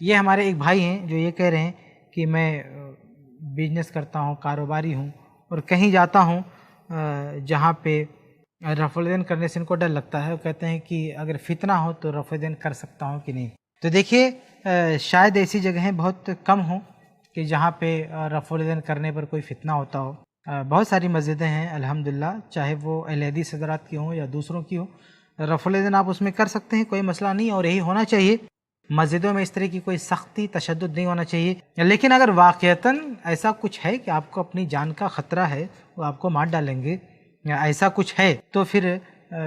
یہ ہمارے ایک بھائی ہیں جو یہ کہہ رہے ہیں کہ میں بزنس کرتا ہوں، کاروباری ہوں، اور کہیں جاتا ہوں جہاں پہ رفع الدین کرنے سے ان کو ڈر لگتا ہے. وہ کہتے ہیں کہ اگر فتنہ ہو تو رفع الدین کر سکتا ہوں کہ نہیں. تو دیکھیے شاید ایسی جگہیں بہت کم ہوں کہ جہاں پہ رفع الدین کرنے پر کوئی فتنہ ہوتا ہو. بہت ساری مسجدیں ہیں الحمدللہ، چاہے وہ اہل حدیث حضرات کی ہوں یا دوسروں کی ہوں. رفع الدین آپ اس میں کر سکتے ہیں، کوئی مسئلہ نہیں، اور یہی ہونا چاہیے. مسجدوں میں اس طرح کی کوئی سختی تشدد نہیں ہونا چاہیے. لیکن اگر واقعتاً ایسا کچھ ہے کہ آپ کو اپنی جان کا خطرہ ہے، وہ آپ کو مار ڈالیں گے، یا ایسا کچھ ہے، تو پھر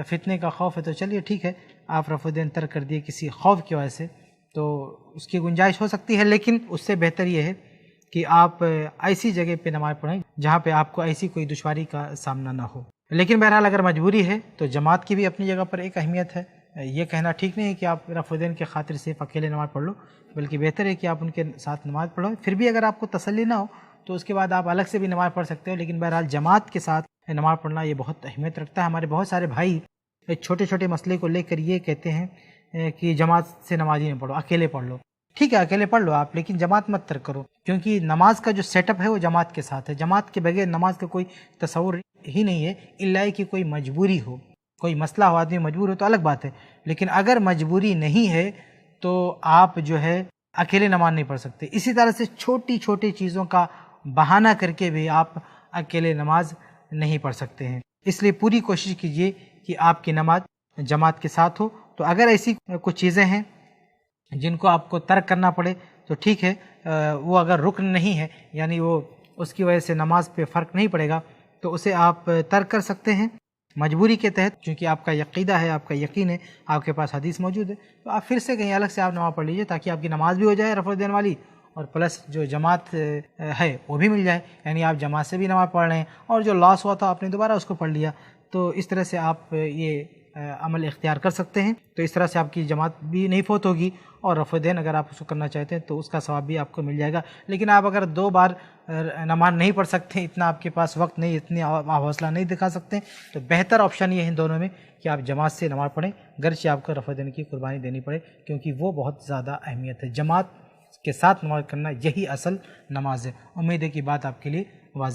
فتنے کا خوف ہے تو چلیے ٹھیک ہے، آپ رفع الدین ترک کر دیے کسی خوف کی وجہ سے، تو اس کی گنجائش ہو سکتی ہے. لیکن اس سے بہتر یہ ہے کہ آپ ایسی جگہ پہ نماز پڑھیں جہاں پہ آپ کو ایسی کوئی دشواری کا سامنا نہ ہو. لیکن بہرحال اگر مجبوری ہے تو جماعت کی بھی اپنی جگہ پر ایک اہمیت ہے. یہ کہنا ٹھیک نہیں ہے کہ آپ رفع الدین کے خاطر صرف اکیلے نماز پڑھ لو، بلکہ بہتر ہے کہ آپ ان کے ساتھ نماز پڑھو. پھر بھی اگر آپ کو تسلی نہ ہو تو اس کے بعد آپ الگ سے بھی نماز پڑھ سکتے ہو. لیکن بہرحال جماعت کے ساتھ نماز پڑھنا یہ بہت اہمیت رکھتا ہے. ہمارے بہت سارے بھائی چھوٹے چھوٹے مسئلے کو لے کر یہ کہتے ہیں کہ جماعت سے نماز ہی نہیں پڑھو، اکیلے پڑھ لو. ٹھیک ہے، اکیلے پڑھ لو آپ، لیکن جماعت مت ترک کرو، کیونکہ نماز کا جو سیٹ اپ ہے وہ جماعت کے ساتھ ہے. جماعت کے بغیر نماز کا کوئی تصور ہی نہیں ہے، الا کہ کوئی مجبوری ہو، کوئی مسئلہ ہو، آدمی مجبور ہو تو الگ بات ہے. لیکن اگر مجبوری نہیں ہے تو آپ جو ہے اکیلے نماز نہیں پڑھ سکتے. اسی طرح سے چھوٹی چھوٹی چیزوں کا بہانہ کر کے بھی آپ اکیلے نماز نہیں پڑھ سکتے ہیں. اس لیے پوری کوشش کیجیے کہ آپ کی نماز جماعت کے ساتھ ہو. تو اگر ایسی کچھ چیزیں ہیں جن کو آپ کو ترک کرنا پڑے تو ٹھیک ہے، وہ اگر رکن نہیں ہے، یعنی وہ اس کی وجہ سے نماز پہ فرق نہیں پڑے گا، تو اسے آپ ترک کر سکتے ہیں مجبوری کے تحت. چونکہ آپ کا عقیدہ ہے، آپ کا یقین ہے، آپ کے پاس حدیث موجود ہے، تو آپ پھر سے کہیں الگ سے آپ نماز پڑھ لیجیے تاکہ آپ کی نماز بھی ہو جائے رفع الدین والی، اور پلس جو جماعت ہے وہ بھی مل جائے. یعنی آپ جماعت سے بھی نماز پڑھ رہے ہیں اور جو لاس ہوا تھا آپ نے دوبارہ اس کو پڑھ لیا. تو اس طرح سے آپ یہ عمل اختیار کر سکتے ہیں. تو اس طرح سے آپ کی جماعت بھی نہیں فوت ہوگی، اور رفع الدین اگر آپ اس کو کرنا چاہتے ہیں تو اس کا ثواب بھی آپ کو مل جائے گا. لیکن آپ اگر 2 بار نماز نہیں پڑھ سکتے، اتنا آپ کے پاس وقت نہیں، اتنی حوصلہ نہیں دکھا سکتے، تو بہتر آپشن یہ ہے ان دونوں میں کہ آپ جماعت سے نماز پڑھیں، گرچہ آپ کو رفع الدین کی قربانی دینی پڑے، کیونکہ وہ بہت زیادہ اہمیت ہے. جماعت کے ساتھ نماز کرنا یہی اصل نماز ہے. امید ہے کہ بات آپ کے لیے واضح